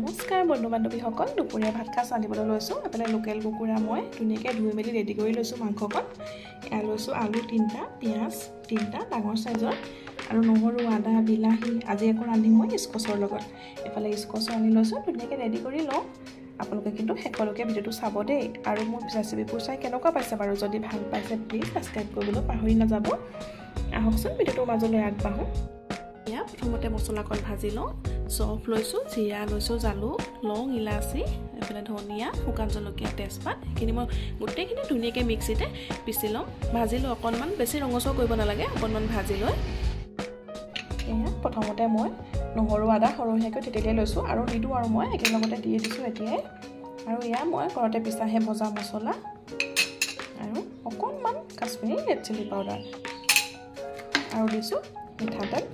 নমস্কাৰ বন্ধু বান্ধৱীসকল, দুপৰীয়া ভাত খাজ ৰান্ধিবলৈ লৈছোঁ। এফালে লোকেল কুকুৰা মই ধুনীয়াকৈ ধুই মেলি ৰেডি কৰি লৈছোঁ। মাংসকণ এয়া লৈছোঁ, আলু 3টা, পিঁয়াজ 3টা ডাঙৰ চাইজৰ, আৰু নহৰু, আদা, বিলাহী। আজি আকৌ ৰান্ধিম মই স্কচৰ লগত। এফালে স্কচ আনি লৈছোঁ, ধুনীয়াকৈ ৰেডি কৰি লওঁ। আপোনালোকে কিন্তু শেষলৈকে ভিডিঅ'টো চাব দেই। আৰু মোৰ ৰেচিপিবোৰ চাই কেনেকুৱা পাইছে বাৰু? যদি ভাল পাইছে প্লিজ ছাবস্ক্ৰাইব কৰিবলৈ পাহৰি নাযাব। আহকচোন ভিডিঅ'টোৰ মাজলৈ আগবাঢ়োঁ। এতিয়া প্ৰথমতে মছলাকণ ভাজি লওঁ। চফ লৈছোঁ, জিৰা লৈছোঁ, জালুক, লং, ইলাচি, এইফালে ধনিয়া, শুকান জলকীয়া, তেজপাত। এইখিনি মই গোটেইখিনি ধুনীয়াকৈ মিক্সিতে পিচি ল'ম। ভাজি লৈ অকণমান বেছি ৰঙচুৱা কৰিব নালাগে, অকণমান ভাজি লৈ এয়া প্ৰথমতে মই নহৰু, আদা সৰহীয়াকৈ তেতেলিয়াই লৈছোঁ আৰু নিদিওঁ, আৰু মই একেলগতে দি দিছোঁ এতিয়াই। আৰু এয়া মই ঘৰতে পিছাহে ভজা মছলা আৰু অকণমান কাশ্মীৰী ৰেড চিলি পাউডাৰ আৰু দিছোঁ মিঠাতেল।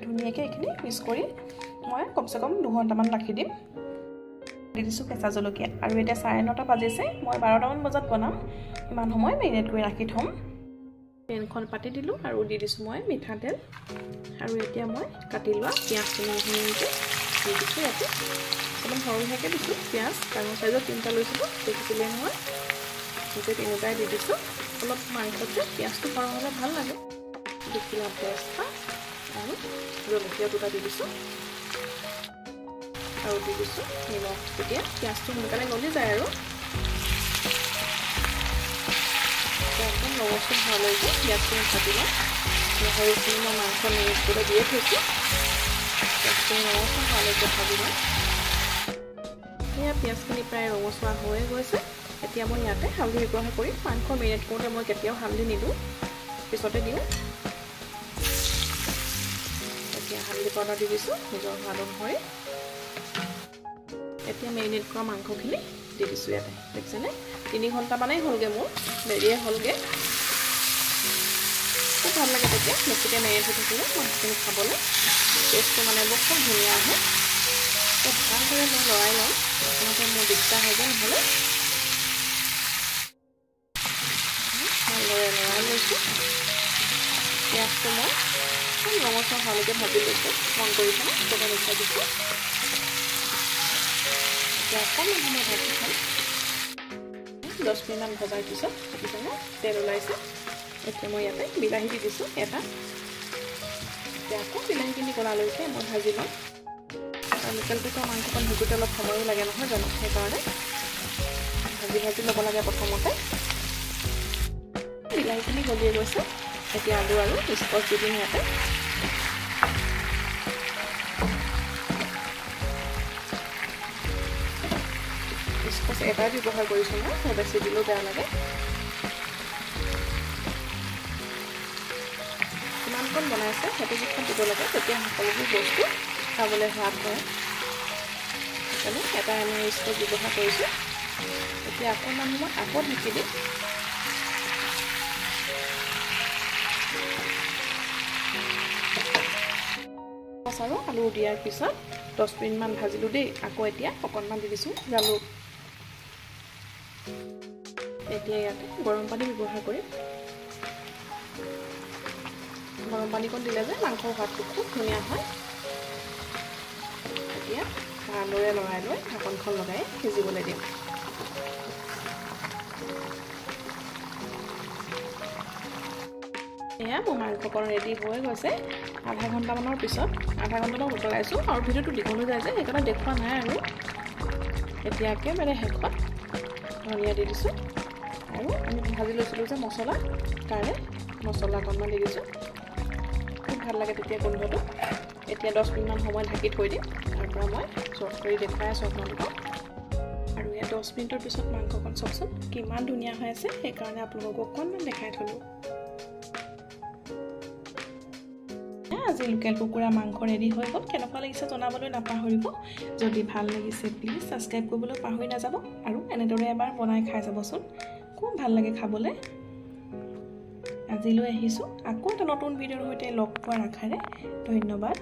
ধুনীয়াকৈ এইখিনি মিক্স কৰি মই কমচে কম 2 ঘণ্টামান ৰাখি দিম। দি দিছোঁ কেঁচা জলকীয়া। আৰু এতিয়া 9:30 বাজিছে, মই 12টামান বজাত বনাম। ইমান সময় মেৰিনেট কৰি ৰাখি থ'ম। পেনখন পাতি দিলোঁ আৰু দি দিছোঁ মই মিঠাতেল। আৰু এতিয়া মই কাটি লোৱা পিঁয়াজখিনি মিহিকৈ দি দিছোঁ। ইয়াতে অকণমান সৰহীয়াকৈ দিছোঁ পিঁয়াজ, ডাঙৰ চাইজৰ 3টা লৈছিলোঁ, দেখিছিলে মই গোটেই 3টাই দি দিছোঁ। অলপ মাংসতে পিঁয়াজটো সৰহ হ'লে ভাল লাগে। দেখিলা তেজপাত আৰু জলকীয়া 2টা দি দিছোঁ আৰু দি দিছোঁ নিমখ। তেতিয়া পিঁয়াজটো সোনকালে গলি যায় আৰু একদম ৰঙচুৱা হোৱালৈকে পিঁয়াজখিনি ভাজি লওঁ। নহৰুখিনি মই মাংস মেৰিনেট কৰি দিয়ে থৈছোঁ, পিঁয়াজখিনি ৰঙচুৱা হোৱালৈকে ভাজি লওঁ। সেয়া পিঁয়াজখিনি প্ৰায় ৰঙচুৱা হৈয়ে গৈছে। এতিয়া মই ইয়াতে হালধি ব্যৱহাৰ কৰি মাংস মেৰিনেট কৰোঁতে মই কেতিয়াও হালধি নিদিওঁ, পিছতে দিওঁ। এতিয়া হালধি পাউডাৰ দি দিছোঁ নিজৰ সোৱাদ অনুসৰি। এতিয়া মেৰিনেট কৰা মাংসখিনি দি দিছোঁ ইয়াতে। দেখিছেনে 3 ঘণ্টামানেই হ'লগৈ, মোৰ দেৰিয়ে হ'লগৈ। খুব ভাল লাগে তেতিয়া বেছিকৈ মেৰিনেট হৈ থাকিলে মাংসখিনি খাবলৈ টেষ্টটো মানে বৰ খুব ধুনীয়া আহে। তো ভালদৰে মই লৰাই লওঁ, প্ৰথমতে মোৰ দিগদাৰ হৈ যায় নহ'লে। ভালদৰে লৰাই লৈছোঁ। পিঁয়াজটো মই ৰঙচুৱা হোৱালৈকে ভাজি লৈছোঁ, মন কৰিছোঁ তেতিয়া মিঠাই দিছোঁ। এতিয়া অকণমান সময় ভাজি খাম। 10 মিনিটমান ভজাৰ পিছত দেখিছেনে তেল ওলাইছে। এতিয়া মই ইয়াতে বিলাহী দি দিছোঁ এটা। এতিয়া আকৌ বিলাহীখিনি গলালৈকে মই ভাজি লওঁ। আৰু লোকেল কুকুৰা মাংসকণ সিজোতে অলপ সময়ো লাগে নহয় জানো, সেইকাৰণে ভাজি ল'ব লাগে প্ৰথমতে। বিলাহীখিনি গলিয়ে গৈছে। এতিয়া আলু আৰু স্কচ দি দিম ইয়াতে। স্কচ এটাই ব্যৱহাৰ কৰিছোঁ মই, বেছি দিলেও বেয়া লাগে। কিমানকণ বনাইছে সেইটো জোখত দিব লাগে, তেতিয়া সকলোবোৰ বস্তু খাবলৈ সোৱাদ হয়। সেইকাৰণে এটা আমি স্কচ ব্যৱহাৰ কৰিছোঁ। এতিয়া অকণমান সময় আকৌ ঢাকি দিম। আৰু আলু দিয়াৰ পিছত 10 মিনিটমান ভাজিলোঁ দেই। আকৌ এতিয়া অকণমান দি দিছোঁ জালুক। এতিয়া ইয়াতে গৰম পানী ব্যৱহাৰ কৰিম। গৰম পানীকণ দিলে যে মাংসৰ সোৱাদটো খুব ধুনীয়া হয়। এতিয়া ভালদৰে লৰাই লৈ ঢাকনখন লগাই সিজিবলৈ দিম। এয়া মোৰ মাংসকণ ৰেডি হৈ গৈছে। আধা ঘণ্টামানৰ পিছত, আধা ঘণ্টামান উতলাইছোঁ আৰু ভিডিঅ'টো দীঘল হৈ যায় যে সেইকাৰণে দেখুওৱা নাই। আৰু এতিয়া একেবাৰে শেষত ধনিয়া দি দিছোঁ আৰু আমি ভাজি লৈছিলোঁ যে মছলা, তাৰে মছলা অকণমান দি দিছোঁ। খুব ভাল লাগে তেতিয়া গোন্ধটো। এতিয়া 10 মিনিটমান সময় ঢাকি থৈ দিম। তাৰপৰা মই চফ কৰি দেখুৱাই আছোঁ আপোনালোকক। আৰু ইয়াত 10 মিনিটৰ পিছত মাংসকণ চাওকচোন কিমান ধুনীয়া হৈ আছে, সেইকাৰণে আপোনালোকক অকণমান দেখাই থ'লোঁ। আজি লোকেল কুকুৰা মাংস ৰেডি হৈ গ'ল। কেনেকুৱা লাগিছে জনাবলৈ নাপাহৰিব। যদি ভাল লাগিছে প্লিজ ছাবস্ক্ৰাইব কৰিবলৈ পাহৰি নাযাব। আৰু এনেদৰে এবাৰ বনাই খাই যাবচোন, খুব ভাল লাগে খাবলৈ। আজিলৈ আহিছোঁ, আকৌ এটা নতুন ভিডিঅ'ৰ সৈতে লগ পোৱাৰ আশাৰে। ধন্যবাদ।